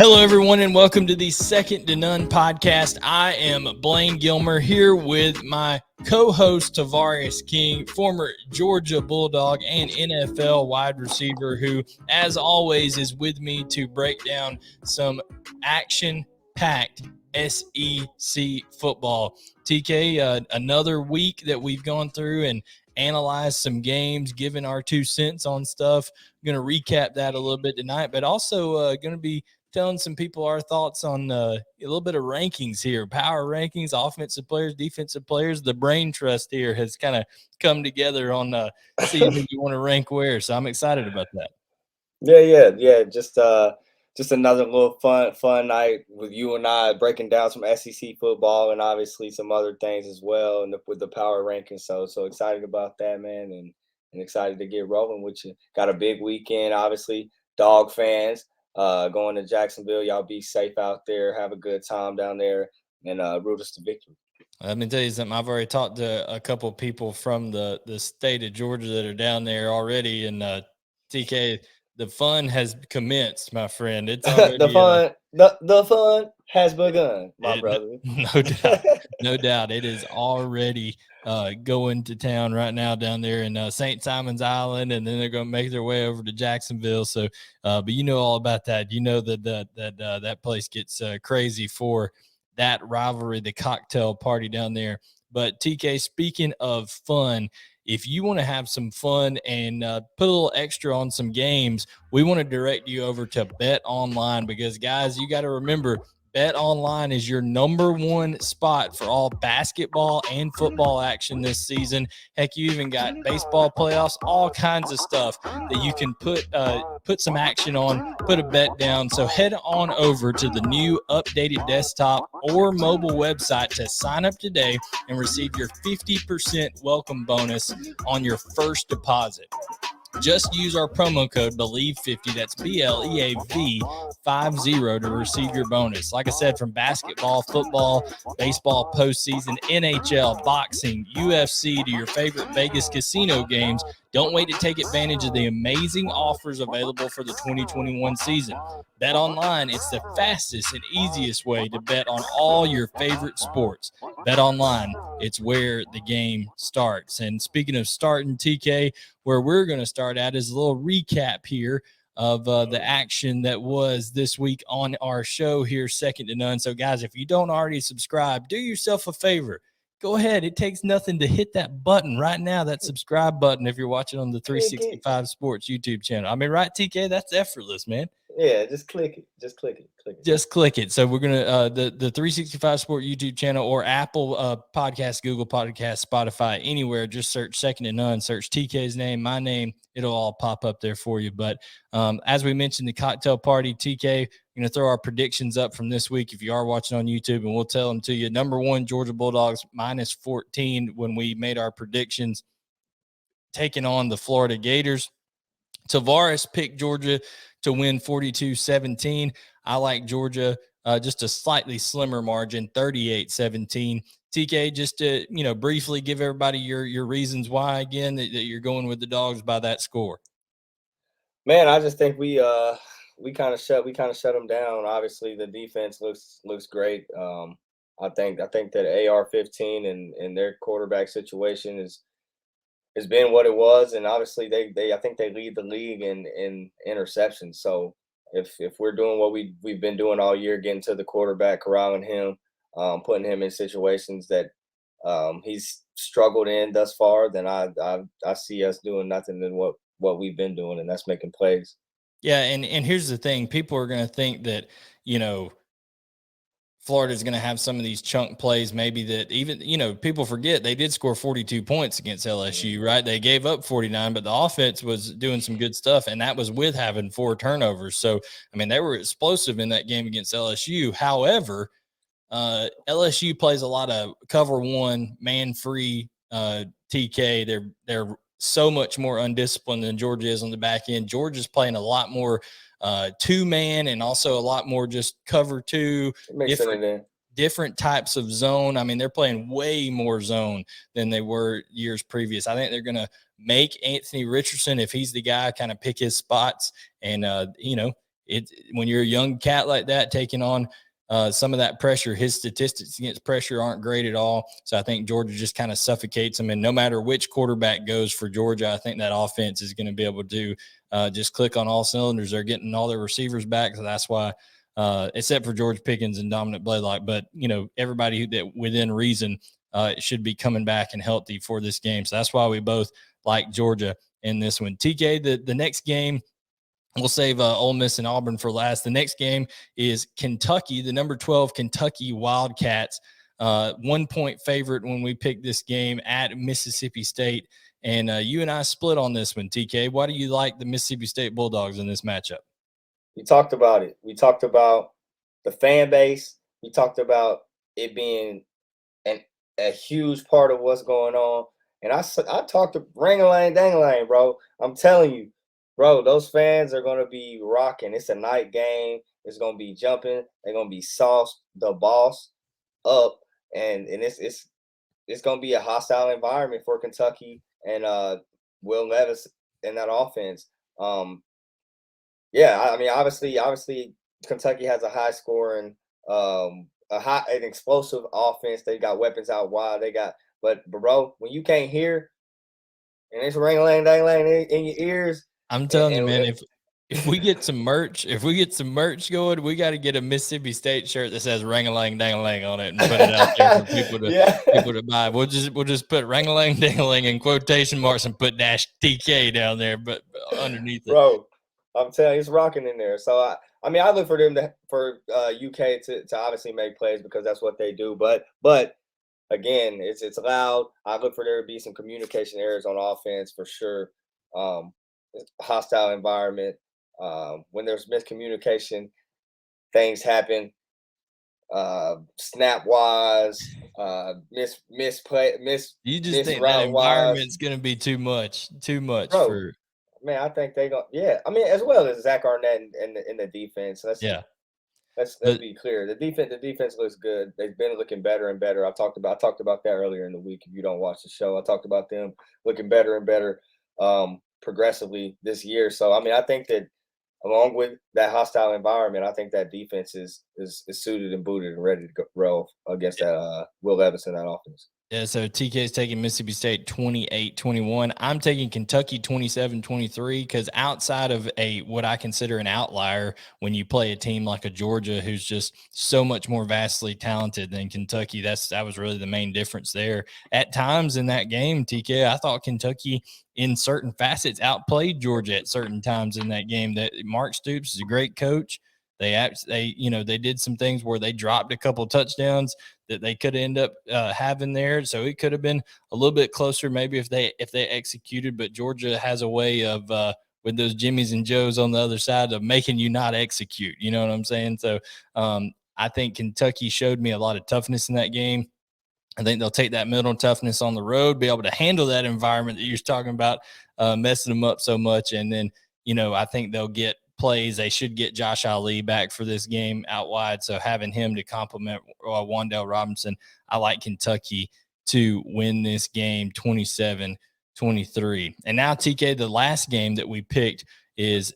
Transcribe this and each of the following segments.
Hello, everyone, and welcome to the Second to None podcast. I am Blayne Gilmer here with my co-host Tavarres King, former Georgia Bulldog and NFL wide receiver, who, as always, is with me to break down some action-packed SEC football. TK, another week that we've gone through and analyzed some games, given our 2 cents on stuff. I'm going to recap that a little bit tonight, but also going to be telling some people our thoughts on a little bit of rankings here, power rankings, offensive players, defensive players. The brain trust here has kind of come together on seeing who you want to rank where. So I'm excited about that. Yeah. Just another little fun night with you and I breaking down some SEC football and obviously some other things as well, and with the power rankings. So excited about that, man, and excited to get rolling with you. Got a big weekend, obviously. Dog fans. Going to Jacksonville, y'all be safe out there. Have a good time down there, and root us to victory. Let me tell you something. I've already talked to a couple of people from the state of Georgia that are down there already, and TK, the fun has commenced, my friend. It's already the fun has begun, my brother. No doubt. It is already going to town right now down there in St. Simon's Island, and then they're going to make their way over to Jacksonville. So, but you know all about that. You know that place gets crazy for that rivalry, the cocktail party down there. But TK, speaking of fun, if you want to have some fun and put a little extra on some games, we want to direct you over to Bet Online, because, guys, you got to remember, Bet Online is your number one spot for all basketball and football action this season. Heck, you even got baseball playoffs, all kinds of stuff that you can put some action on, put a bet down. So head on over to the new updated desktop or mobile website to sign up today and receive your 50% welcome bonus on your first deposit. Just use our promo code Bleav50, that's BLEAV 50, to receive your bonus. Like I said, from basketball, football, baseball, postseason, NHL, boxing, UFC, to your favorite Vegas casino games, don't wait to take advantage of the amazing offers available for the 2021 season. Bet Online, it's the fastest and easiest way to bet on all your favorite sports. Bet Online, it's where the game starts. And speaking of starting, TK, where we're going to start at is a little recap here of the action that was this week on our show here, Second to None. So, guys, if you don't already subscribe, do yourself a favor. Go ahead. It takes nothing to hit that button right now, that subscribe button, if you're watching on the 365 Sports YouTube channel. I mean, right, TK? That's effortless, man. Yeah, just click it. Just click it. Just click it. So we're going to the 365 Sport YouTube channel or Apple Podcast, Google Podcast, Spotify, anywhere. Just search Second to None, search TK's name, my name. It'll all pop up there for you. But as we mentioned, the cocktail party, TK, we're going to throw our predictions up from this week if you are watching on YouTube, and we'll tell them to you. Number one, Georgia Bulldogs -14 when we made our predictions, taking on the Florida Gators. Tavarres picked Georgia to win 42-17. I like Georgia just a slightly slimmer margin, 38-17. TK, just to briefly give everybody your reasons why again that you're going with the Dogs by that score. Man, I just think we kind of shut them down. Obviously, the defense looks great. I think that AR-15 and their quarterback situation has been what it was, and obviously I think they lead the league in interceptions. So if we're doing what we've been doing all year, getting to the quarterback, corralling him, putting him in situations that he's struggled in thus far, then I see us doing nothing than what we've been doing, and that's making plays. Yeah, and here's the thing: people are going to think that Florida is going to have some of these chunk plays, maybe that even, people forget they did score 42 points against LSU, right? They gave up 49, but the offense was doing some good stuff, and that was with having 4 turnovers. So, I mean, they were explosive in that game against LSU. However, LSU plays a lot of cover one, man-free TK. They're so much more undisciplined than Georgia is on the back end. Georgia's playing a lot more two-man and also a lot more just cover two, different types of zone. I mean, they're playing way more zone than they were years previous. I think they're going to make Anthony Richardson, if he's the guy, kind of pick his spots and, when you're a young cat like that taking on some of that pressure, his statistics against pressure aren't great at all. So I think Georgia just kind of suffocates them. And no matter which quarterback goes for Georgia, I think that offense is going to be able to just click on all cylinders. They're getting all their receivers back. So that's why, except for George Pickens and Dominic Blaylock, but everybody that within reason should be coming back and healthy for this game. So that's why we both like Georgia in this one. TK, the next game, we'll save Ole Miss and Auburn for last. The next game is Kentucky, the number 12 Kentucky Wildcats, 1 point favorite when we picked this game at Mississippi State. And you and I split on this one, TK. Why do you like the Mississippi State Bulldogs in this matchup? We talked about it. We talked about the fan base. We talked about it being a huge part of what's going on. And I talked to ring-a-lang, dang-a-lang, bro. I'm telling you, bro, those fans are going to be rocking. It's a night game. It's going to be jumping. They're going to be sauced the boss up. And it's going to be a hostile environment for Kentucky and Will Levis in that offense. Yeah, I mean, obviously, Kentucky has a high-scoring, an explosive offense. They got weapons out wide. But bro, when you can't hear and it's ring-a-lang, dang-a-lang in your ears, I'm telling you, man, if we get some merch, going, we got to get a Mississippi State shirt that says "Rang-a-lang Dang-a-lang" on it and put it out there for people to buy. We'll just put "Rang-a-lang Dang-a-lang" in quotation marks and put -TK down there, but underneath it. Bro, I'm telling you, it's rocking in there. So I mean, I look for them for UK to obviously make plays because that's what they do. But again, it's loud. I look for there to be some communication errors on offense for sure. Hostile environment. When there's miscommunication, things happen. Snap wise, misplay. You just think that environment's going to be too much Bro, for. Man, I think they go. Yeah, I mean, as well as Zach Arnett in the defense. Let's be clear. The defense looks good. They've been looking better and better. I talked about that earlier in the week. If you don't watch the show, I talked about them looking better and better progressively this year. So I mean, I think that along with that hostile environment, I think that defense is suited and booted and ready to roll against that Will Levis in that offense. Yeah, so TK is taking Mississippi State 28-21. I'm taking Kentucky 27-23 because outside of what I consider an outlier, when you play a team like a Georgia who's just so much more vastly talented than Kentucky, that was really the main difference there. At times in that game, TK, I thought Kentucky in certain facets outplayed Georgia at certain times in that game. That Mark Stoops is a great coach. They did some things where they dropped a couple touchdowns that they could end up having there. So it could have been a little bit closer maybe if they executed, but Georgia has a way of with those Jimmies and Joes on the other side of making you not execute. You know what I'm saying? So I think Kentucky showed me a lot of toughness in that game. I think they'll take that mental toughness on the road, be able to handle that environment that you're talking about, messing them up so much. And then, I think they'll get plays. They should get Josh Ali back for this game out wide. So having him to complement Wan'Dale Robinson, I like Kentucky to win this game 27-23. And now, TK, the last game that we picked is,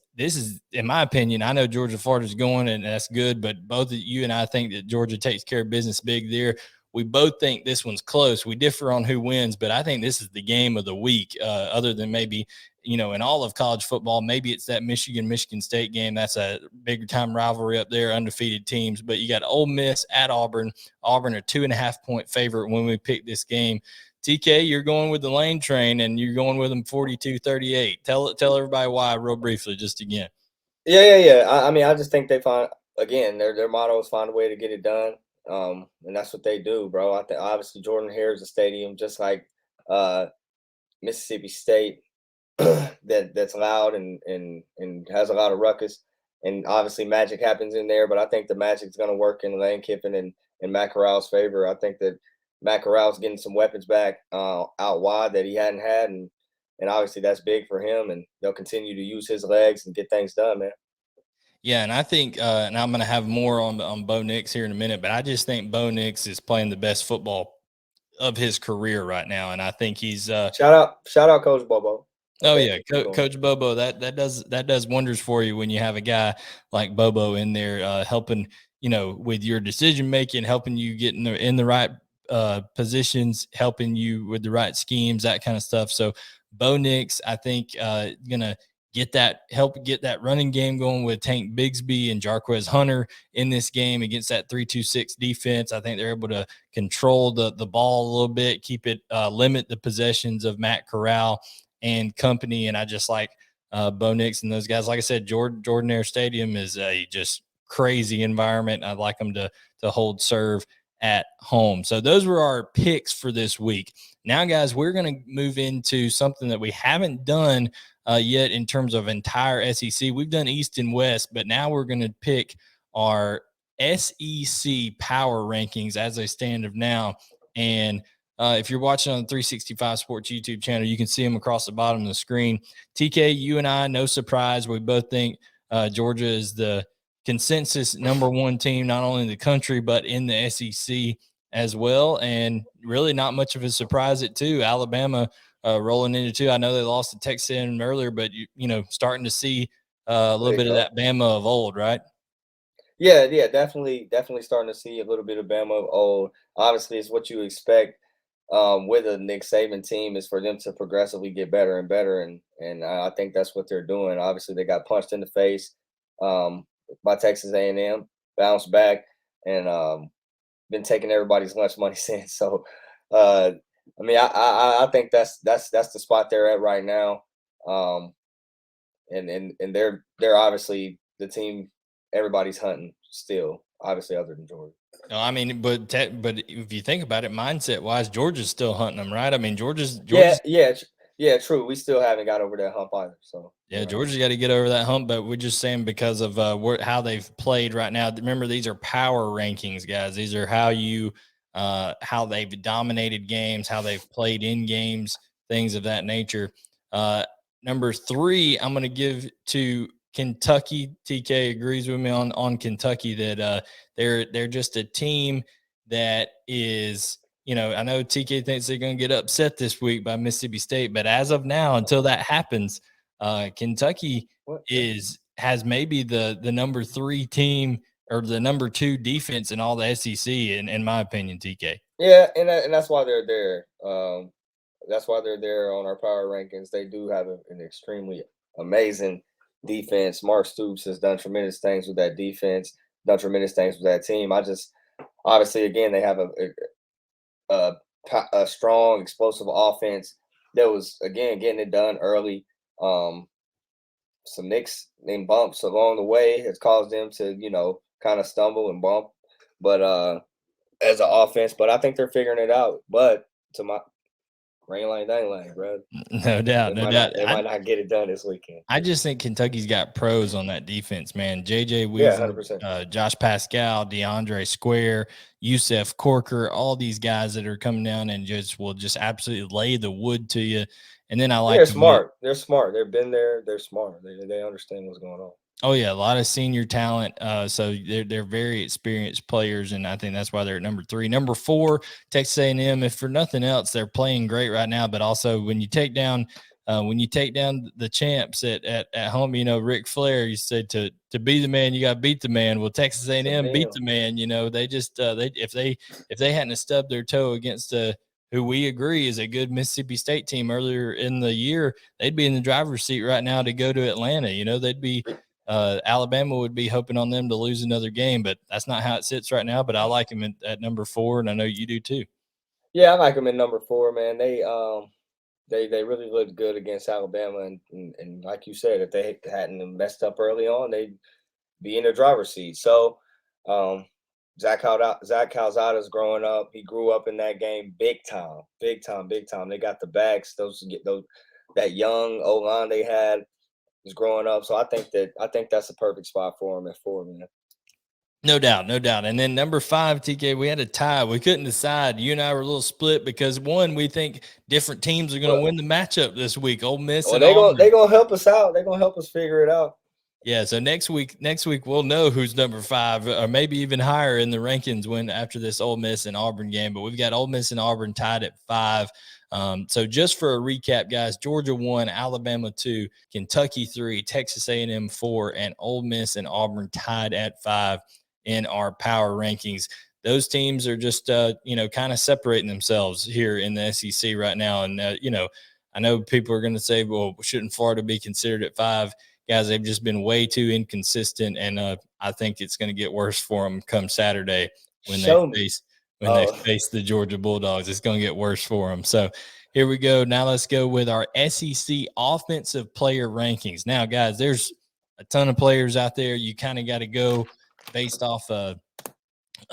in my opinion, I know Georgia Florida's going, and that's good, but both of you and I think that Georgia takes care of business big there. We both think this one's close. We differ on who wins, but I think this is the game of the week, other than maybe, in all of college football. Maybe it's that Michigan State game. That's a big time rivalry up there, undefeated teams. But you got Ole Miss at Auburn. Auburn a 2.5-point favorite when we pick this game. TK, you're going with the Lane train, and you're going with them 42-38. Tell everybody why real briefly, just again. Yeah. I mean, I just think they find, again, their motto is find a way to get it done. And that's what they do, bro. I think obviously Jordan Hare is a stadium just like Mississippi State that's loud and has a lot of ruckus. And obviously magic happens in there, but I think the magic's going to work in Lane Kiffin and Matt Corral's favor. I think that Matt Corral's getting some weapons back out wide that he hadn't had, and obviously that's big for him, and they'll continue to use his legs and get things done, man. Yeah, and I think, and I'm going to have more on Bo Nix here in a minute, but I just think Bo Nix is playing the best football of his career right now, and I think he's shout out Coach Bobo. Oh yeah, Coach Bobo. That does wonders for you when you have a guy like Bobo in there helping, with your decision making, helping you get in the right positions, helping you with the right schemes, that kind of stuff. So Bo Nix, I think, gonna help get that running game going with Tank Bigsby and Jarquez Hunter in this game against that 3-2-6 defense. I think they're able to control the ball a little bit, keep it, limit the possessions of Matt Corral and company. And I just like Bo Nix and those guys. Like I said, Jordan Air Stadium is a just crazy environment. I'd like them to hold serve at home. So those were our picks for this week. Now, guys, we're going to move into something that we haven't done yet in terms of entire SEC. We've done East and West, but now we're going to pick our SEC power rankings as they stand of now. And if you're watching on the 365 Sports YouTube channel, you can see them across the bottom of the screen. TK, you and I, no surprise, we both think Georgia is the consensus number one team, not only in the country, but in the SEC as well. And really not much of a surprise at two. Alabama rolling into two. I know they lost to Texas A&M earlier, but starting to see a little bit of that Bama of old, right? Yeah, definitely starting to see a little bit of Bama of old. Obviously, it's what you expect with a Nick Saban team, is for them to progressively get better and better, and I think that's what they're doing. Obviously, they got punched in the face by Texas A&M, bounced back, and been taking everybody's lunch money since. So, I mean, I think that's the spot they're at right now, and they're obviously the team everybody's hunting still, obviously, other than Georgia. No, I mean, but if you think about it, mindset wise, Georgia's still hunting them, right? I mean, Georgia's yeah, true. We still haven't got over that hump either. So yeah, Georgia's got to get over that hump, but we're just saying because of how they've played right now. Remember, these are power rankings, guys. These are how they've dominated games, how they've played in games, things of that nature. Number 3, I'm going to give to Kentucky. TK agrees with me on Kentucky that they're just a team that is, I know TK thinks they're going to get upset this week by Mississippi State, but as of now, until that happens, Kentucky has maybe the number 3 team or the number 2 defense in all the SEC, in my opinion, TK. Yeah, and that's why they're there. That's why they're there on our power rankings. They do have an extremely amazing defense. Mark Stoops has done tremendous things with that defense, done tremendous things with that team. Obviously, again, they have a strong, explosive offense that was, again, getting it done early. Some nicks and bumps along the way has caused them to, kind of stumble and bump, but as an offense, but I think they're figuring it out. But to my rain lane, dang lane, bro. No doubt. They might not get it done this weekend. I just think Kentucky's got pros on that defense, man. JJ Weaver, 100%. Josh Pascal, DeAndre Square, Yusef Corker, all these guys that are coming down and will just absolutely lay the wood to you. And then they're smart. They're smart. They've been there. They're smart. They understand what's going on. Oh yeah, a lot of senior talent. So they're very experienced players, and I think that's why they're at number 3. Number 4, Texas A&M. If for nothing else, they're playing great right now. But also, when you take down the champs at home, Ric Flair, you said to be the man, you got to beat the man. Well, Texas A&M beat the man. They just if they hadn't stubbed their toe against who we agree is a good Mississippi State team earlier in the year, they'd be in the driver's seat right now to go to Atlanta. They'd be. Alabama would be hoping on them to lose another game, but that's not how it sits right now. But I like them at number 4, and I know you do too. Yeah, I like them at number 4, man. They really looked good against Alabama, and like you said, if they hadn't messed up early on, they'd be in the driver's seat. So, Zach Calzada's growing up. He grew up in that game big time. They got the backs. That young O-line they had is growing up. So I think that's a perfect spot for him at 4, man. No doubt. And then number 5, TK, we had a tie. We couldn't decide. You and I were a little split because we think different teams are going to win the matchup this week. Ole Miss and Auburn. They're going to help us out. They're going to help us figure it out. Yeah, so next week we'll know who's number 5 or maybe even higher in the rankings after this Ole Miss and Auburn game. But we've got Ole Miss and Auburn tied at 5. So just for a recap, guys, Georgia 1, Alabama 2, Kentucky 3, Texas A&M 4, and Ole Miss and Auburn tied at 5 in our power rankings. Those teams are just kind of separating themselves here in the SEC right now. And I know people are going to say, well, shouldn't Florida be considered at 5? Guys, they've just been way too inconsistent, and I think it's going to get worse for them come Saturday when they face the Georgia Bulldogs. It's going to get worse for them. So here we go. Now let's go with our SEC offensive player rankings. Now, guys, there's a ton of players out there. You kind of got to go based off a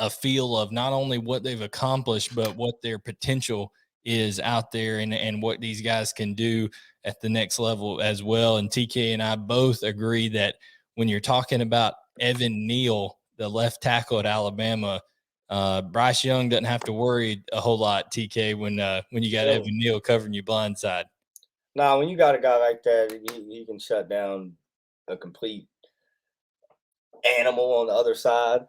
feel of not only what they've accomplished, but what their potential is out there and what these guys can do at the next level as well. And TK and I both agree that when you're talking about Evan Neal, the left tackle at Alabama, Bryce Young doesn't have to worry a whole lot, TK, when you got Evan Neal covering your blind side. Nah, when you got a guy like that, he can shut down a complete animal on the other side.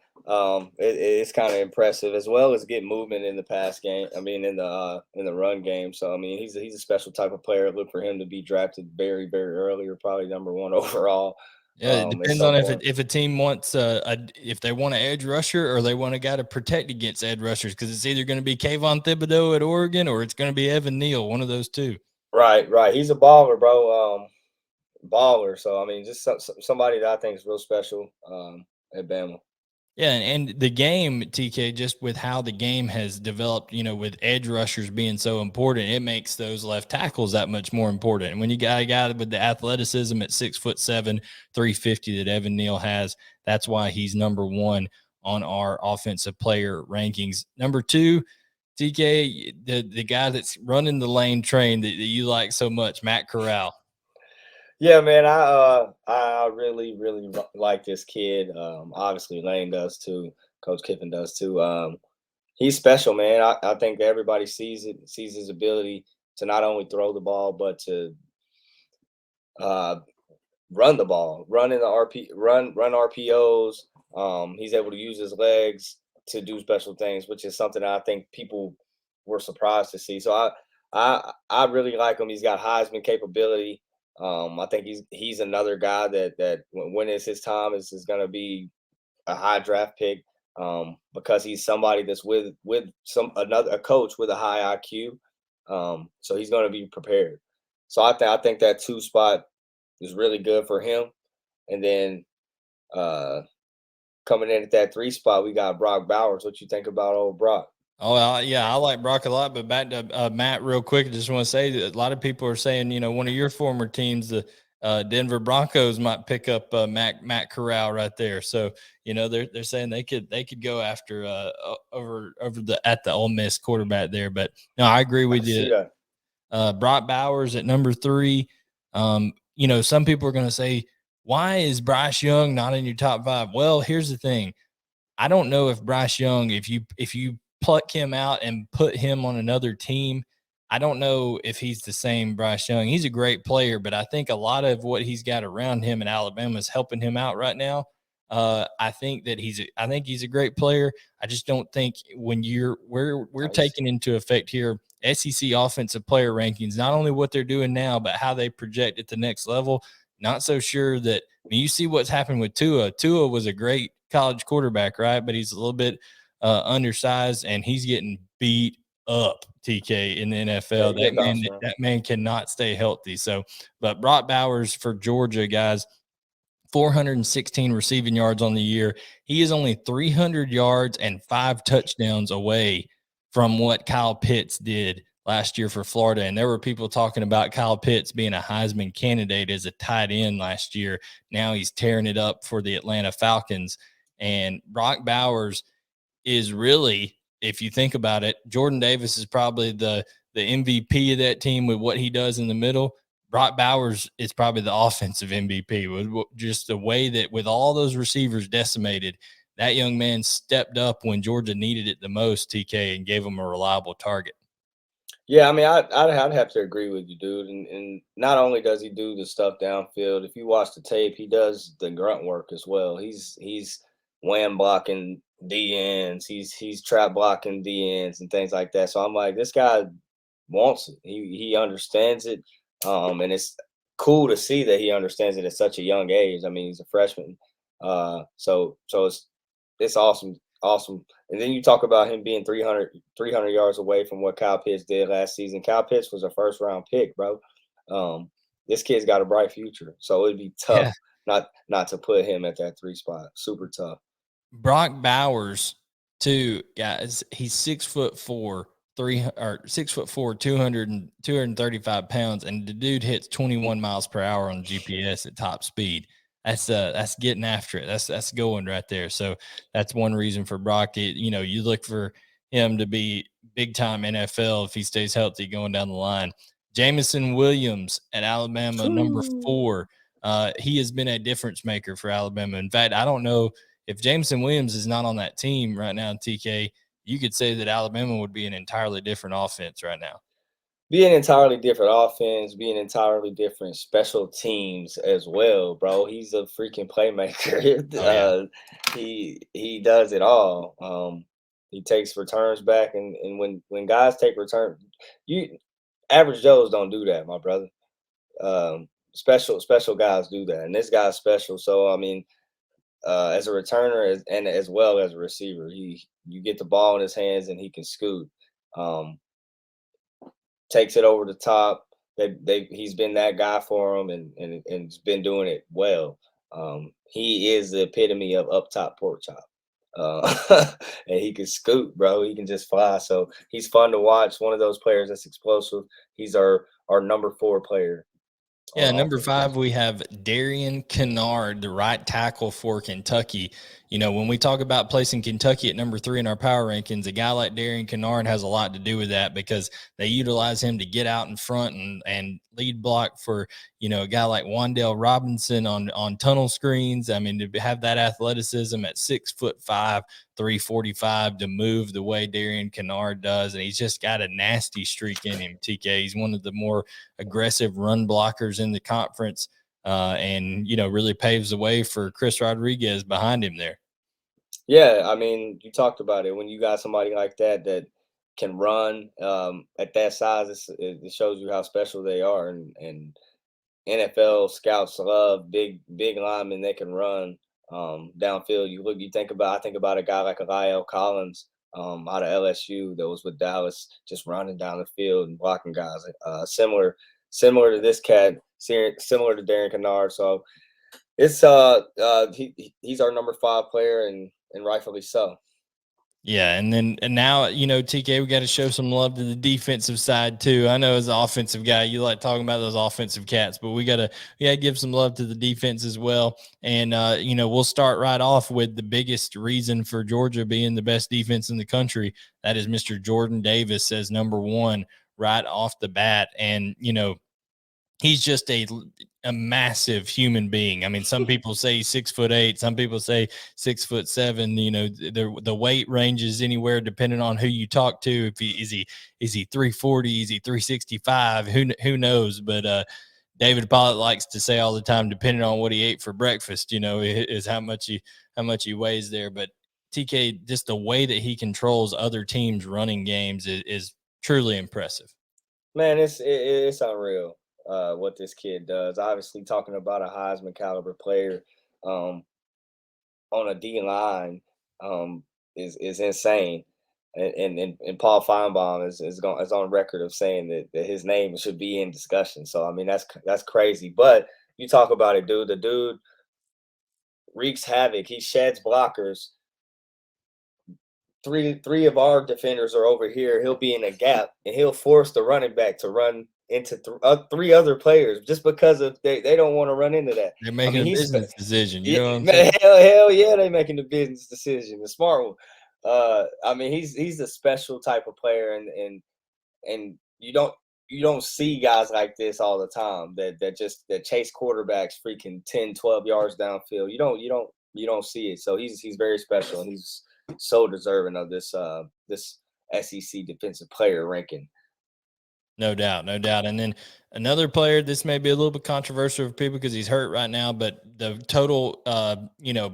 It's kind of impressive, as well as get movement in the pass game. I mean, in the run game. So I mean, he's a special type of player. Look for him to be drafted very, very early, or probably number 1 overall. Yeah, it depends on if a team wants if they want an edge rusher or they want a guy to protect against edge rushers, because it's either going to be Kayvon Thibodeau at Oregon or it's going to be Evan Neal, one of those two. Right. He's a baller, bro. Baller. So I mean, just somebody that I think is real special at Bama. Yeah, and the game, TK, just with how the game has developed, with edge rushers being so important, it makes those left tackles that much more important. And when you got a guy with the athleticism at 6'7", 350 that Evan Neal has, that's why he's number 1 on our offensive player rankings. Number 2, TK, the guy that's running the lane train that you like so much, Matt Corral. Yeah, man, I really, really like this kid. Obviously, Lane does too. Coach Kiffin does too. He's special, man. I think everybody sees his ability to not only throw the ball, but to run the ball, run RPOs. He's able to use his legs to do special things, which is something that I think people were surprised to see. So I really like him. He's got Heisman capability. I think he's another guy that when it's his time is going to be a high draft pick, because he's somebody that's with a coach with a high IQ. So he's going to be prepared. So I think that 2 spot is really good for him. And then coming in at that 3 spot, we got Brock Bowers. What you think about old Brock? Oh, yeah, I like Brock a lot. But back to Matt real quick, I just want to say that a lot of people are saying, one of your former teams, the Denver Broncos, might pick up Matt Corral right there. So, they're saying they could go after over at the Ole Miss quarterback there. But no, I agree with you. Brock Bowers at number 3. Some people are going to say, why is Bryce Young not in your top 5? Well, here's the thing. I don't know if Bryce Young, if you pluck him out and put him on another team, I don't know if he's the same Bryce Young. He's a great player, but I think a lot of what he's got around him in Alabama is helping him out right now. I think he's a great player. I just don't think when we're taking into effect here SEC offensive player rankings, not only what they're doing now, but how they project at the next level. Not so sure that you see what's happened with Tua. Tua was a great college quarterback, right? But he's a little bit undersized, and he's getting beat up, TK, in the NFL. Yeah, that man cannot stay healthy. So, but Brock Bowers for Georgia, guys, 416 receiving yards on the year. He is only 300 yards and 5 touchdowns away from what Kyle Pitts did last year for Florida. And there were people talking about Kyle Pitts being a Heisman candidate as a tight end last year. Now he's tearing it up for the Atlanta Falcons. And Brock Bowers is really, if you think about it, Jordan Davis is probably the MVP of that team with what he does in the middle. Brock Bowers is probably the offensive MVP with just the way that with all those receivers decimated, that young man stepped up when Georgia needed it the most, TK, and gave him a reliable target. Yeah, I mean, I'd have to agree with you, dude. And not only does he do the stuff downfield, if you watch the tape, he does the grunt work as well. He's wham blocking D ends, he's trap blocking D ends and things like that. So I'm like, this guy wants it. He understands it, and it's cool to see that he understands it at such a young age. I mean, he's a freshman, so it's awesome, awesome. And then you talk about him being 300 yards away from what Kyle Pitts did last season. Kyle Pitts was a first round pick, bro. Um, this kid's got a bright future, so it'd be Yeah. tough not to put him at that 3 spot. Super tough. Brock Bowers, too, guys. He's 6'4", 6'4", 235 pounds, and the dude hits 21 miles per hour on GPS at top speed. That's getting after it. That's going right there. So that's one reason for Brock. You look for him to be big time NFL if he stays healthy going down the line. Jameson Williams at Alabama, number 4. He has been a difference maker for Alabama. In fact, I don't know if Jameson Williams is not on that team right now, TK, you could say that Alabama would be an entirely different offense right now. Be an entirely different offense, be an entirely different special teams as well, bro. He's a freaking playmaker. Oh, yeah. He does it all. He takes returns back, and when guys take return, you average Joes don't do that, my brother. Special guys do that, and this guy's special. So I mean, as a returner and as well as a receiver, you get the ball in his hands and he can scoot. Um, Takes it over the top. He's been that guy for him and has been doing it well. He is the epitome of up top pork chop. And he can scoot, bro. He can just fly. So he's fun to watch. One of those players that's explosive. He's our number 4 player. Yeah, number 5, we have Darian Canard, the right tackle for Kentucky. When we talk about placing Kentucky at number 3 in our power rankings, a guy like Darian Canard has a lot to do with that because they utilize him to get out in front and lead block for, a guy like Wan'Dale Robinson on tunnel screens. I mean, to have that athleticism at 6'5", 345 to move the way Darian Canard does. And he's just got a nasty streak in him, TK. He's one of the more aggressive run blockers in the conference, and really paves the way for Chris Rodriguez behind him there. Yeah, I mean, you talked about it. When you got somebody like that can run at that size, it shows you how special they are. And NFL scouts love big linemen that can run downfield. I think about a guy like Lyle Collins out of LSU that was with Dallas, just running down the field and blocking guys. Similar to this cat, similar to Darian Canard. So it's he's our number 5 player and rightfully so. Yeah, and now, TK, we got to show some love to the defensive side too. I know as an offensive guy, you like talking about those offensive cats, but we gotta give some love to the defense as well. And we'll start right off with the biggest reason for Georgia being the best defense in the country. That is Mr. Jordan Davis as number 1 right off the bat. And he's just a massive human being. I mean, some people say 6'8", some people say 6'7". The weight ranges anywhere depending on who you talk to. If is he 340? Is he 365? Who knows? But David Pollitt likes to say all the time, depending on what he ate for breakfast, is how much he weighs there. But TK, just the way that he controls other teams' running games is truly impressive. Man, it's unreal. What this kid does. Obviously, talking about a Heisman caliber player on a D line is insane. And Paul Feinbaum is on record of saying that his name should be in discussion. So I mean that's crazy. But you talk about it, dude. The dude wreaks havoc. He sheds blockers. Three of our defenders are over here. He'll be in a gap and he'll force the running back to run into 3 other players just because of they don't want to run into that. They're making a business decision. You know what I'm saying? saying? Hell yeah, they're making the business decision, the smart one. I mean, he's a special type of player, and you don't see guys like this all the time that chase quarterbacks freaking 10, 12 yards downfield. You don't see it. So he's very special, and he's so deserving of this SEC defensive player ranking. No doubt, no doubt. And then another player, this may be a little bit controversial for people because he's hurt right now, but the total,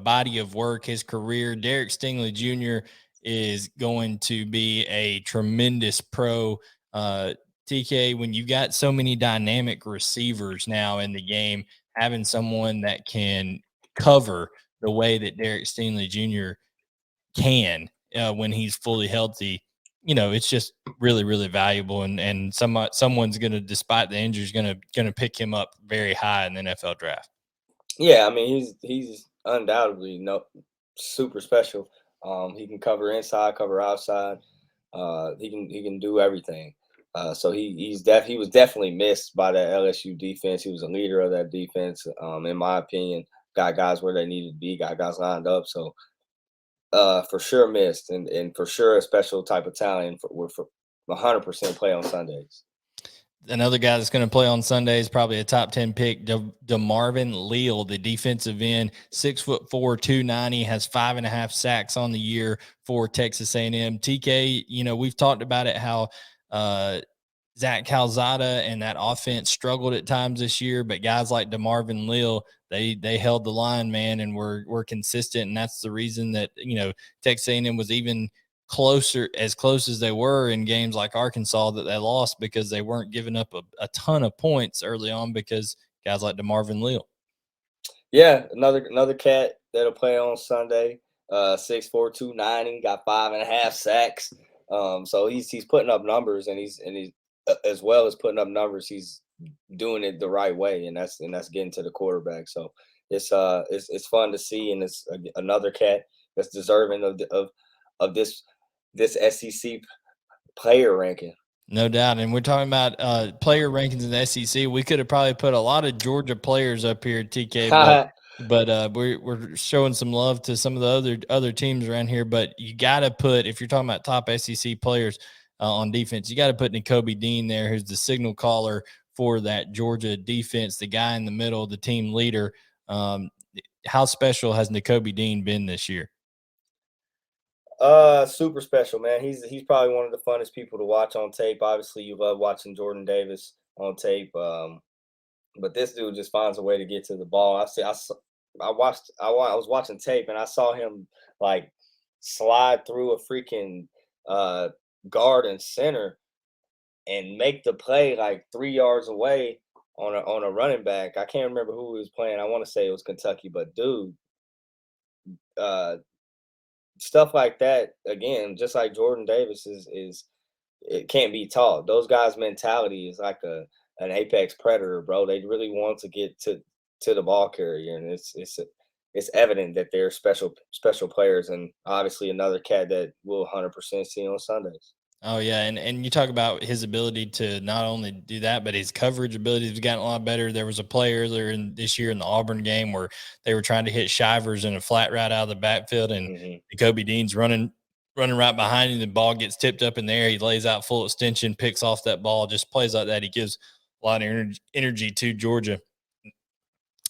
body of work, his career, Derek Stingley Jr. is going to be a tremendous pro. TK, when you got so many dynamic receivers now in the game, having someone that can cover the way that Derek Stingley Jr. can when he's fully healthy, it's just really, really valuable. And someone's going to, despite the injuries, going to pick him up very high in the NFL draft. Yeah, I mean he's undoubtedly super special. He can cover inside, cover outside. He can do everything. So he was definitely missed by that LSU defense. He was a leader of that defense, in my opinion. Got guys where they needed to be, got guys lined up. So for sure missed, and for sure a special type of talent for 100% play on Sundays. Another guy that's going to play on Sundays, probably a top 10 pick, DeMarvin Leal, the defensive end, 6'4", 290, has 5.5 sacks on the year for Texas A&M. TK, we've talked about it, how Zach Calzada and that offense struggled at times this year, but guys like DeMarvin Leal, they held the line, man, and were consistent, and that's the reason that Texas A&M was even close as they were in games like Arkansas that they lost, because they weren't giving up a ton of points early on because guys like DeMarvin Leal. Yeah, another cat that'll play on Sunday. 6'4", 290, got 5.5 sacks. So he's putting up numbers, and he's as well as putting up numbers, he's doing it the right way, and that's getting to the quarterback. So it's fun to see, and it's another cat that's deserving of this SEC player ranking. No doubt. And we're talking about player rankings in the SEC. We could have probably put a lot of Georgia players up here, TK, but we're showing some love to some of the other teams around here. But you got to put, if you're talking about top SEC players on defense, you got to put Nakobe Dean there, who's the signal caller for that Georgia defense, the guy in the middle, the team leader. How special has Nakobe Dean been this year? Super special, man. He's probably one of the funnest people to watch on tape. Obviously, you love watching Jordan Davis on tape, but this dude just finds a way to get to the ball. I was watching tape, and I saw him like slide through a freaking guard and center and make the play like 3 yards away on a running back. I can't remember who he was playing. I want to say it was Kentucky, but dude, stuff like that, again, just like Jordan Davis is it can't be taught. Those guys' mentality is like an apex predator, bro. They really want to get to the ball carrier, and it's evident that they're special players, and obviously another cat that we'll 100% see on Sundays. Oh, yeah, and you talk about his ability to not only do that, but his coverage ability has gotten a lot better. There was a play earlier this year in the Auburn game where they were trying to hit Shivers in a flat route out of the backfield, and Nakobe Dean's running right behind him. The ball gets tipped up in the air. He lays out full extension, picks off that ball, just plays like that. He gives a lot of energy to Georgia.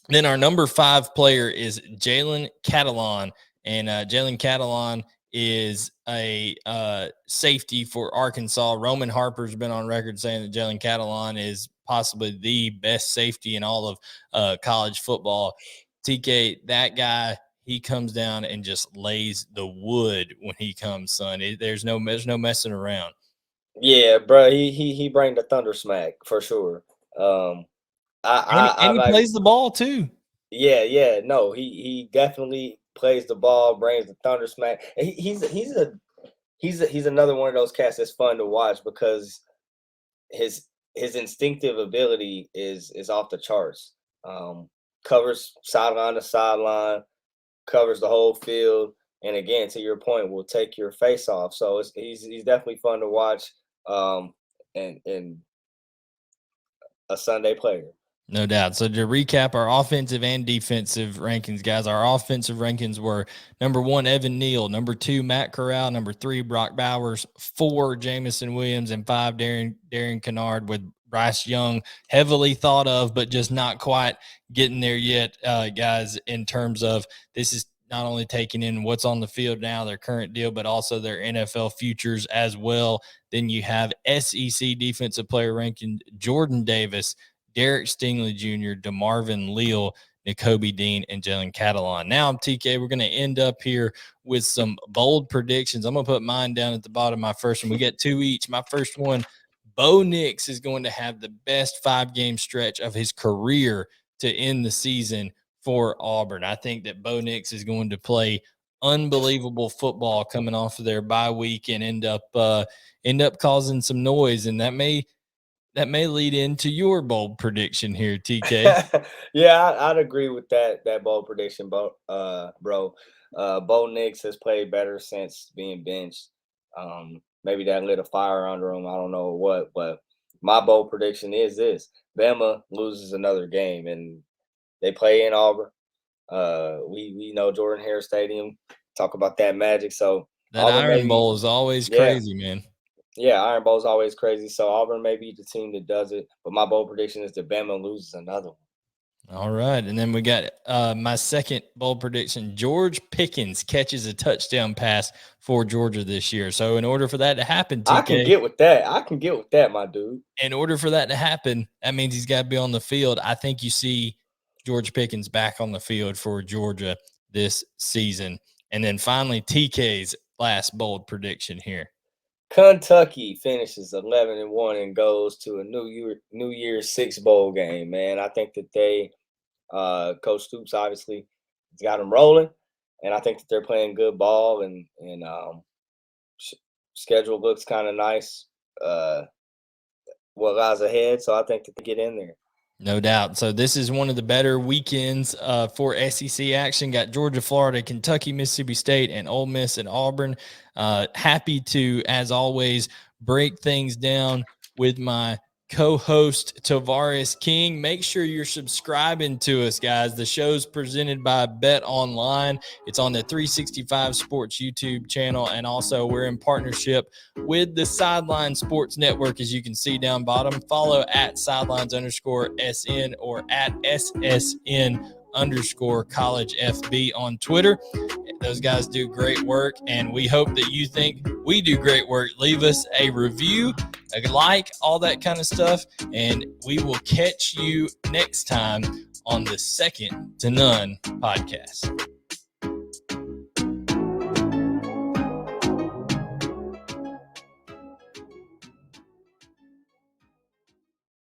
Then our number 5 player is Jaylen Catalan, and Jaylen Catalan is a safety for Arkansas. Roman Harper's been on record saying that Jaylen Catalan is possibly the best safety in all of college football. TK, that guy, he comes down and just lays the wood when he comes, son. There's no messing around. Yeah, bro, he bring the thunder smack for sure. He plays the ball too. Yeah, no, he definitely plays the ball, brings the thunder smack. He's another one of those cats that's fun to watch because his instinctive ability is off the charts. Covers sideline to sideline, covers the whole field, and again, to your point, will take your face off. So he's definitely fun to watch, and a Sunday player. No doubt. So to recap our offensive and defensive rankings, guys, our offensive rankings were number 1, Evan Neal, number 2, Matt Corral, number 3, Brock Bowers, 4, Jameson Williams, and 5, Darian Canard, with Bryce Young heavily thought of, but just not quite getting there yet, guys, in terms of this is not only taking in what's on the field now, their current deal, but also their NFL futures as well. Then you have SEC defensive player ranking Jordan Davis, Derek Stingley Jr., DeMarvin Leal, Nakobe Dean, and Jaylen Catalan. Now, TK, we're going to end up here with some bold predictions. I'm going to put mine down at the bottom, my first one. We get 2 each. My first one, Bo Nix is going to have the best 5-game stretch of his career to end the season for Auburn. I think that Bo Nix is going to play unbelievable football coming off of their bye week and end up causing some noise, and that may lead into your bold prediction here, TK. Yeah, I'd agree with that bold prediction, bro. Bo Nix has played better since being benched. Maybe that lit a fire under him. I don't know what, but my bold prediction is this: Bama loses another game, and they play in Auburn. We know Jordan Hare Stadium. Talk about that magic. So that Auburn Iron Bowl is always crazy, man. Yeah, Iron Bowl is always crazy. So Auburn may be the team that does it, but my bold prediction is that Bama loses another one. All right, and then we got my second bold prediction. George Pickens catches a touchdown pass for Georgia this year. So in order for that to happen, TK, I can get with that, my dude. In order for that to happen, that means he's got to be on the field. I think you see George Pickens back on the field for Georgia this season. And then finally, TK's last bold prediction here. Kentucky finishes 11-1 and goes to a New Year's Six bowl game, man. I think that they Coach Stoops obviously has got them rolling, and I think that they're playing good ball, and schedule looks kind of nice. What lies ahead, so I think that they get in there. No doubt. So this is one of the better weekends for SEC action. Got Georgia, Florida, Kentucky, Mississippi State, and Ole Miss and Auburn. Happy to, as always, break things down with my co-host Tavarres King. Make sure you're subscribing to us, guys. The show's presented by Bet Online. It's on the 365 Sports YouTube channel, and also we're in partnership with the Sideline Sports Network, as you can see down bottom. Follow at sidelines_SN or at SSN_college FB on Twitter. Those guys do great work, and we hope that you think we do great work. Leave us a review, a like, all that kind of stuff, and we will catch you next time on the Second to None podcast.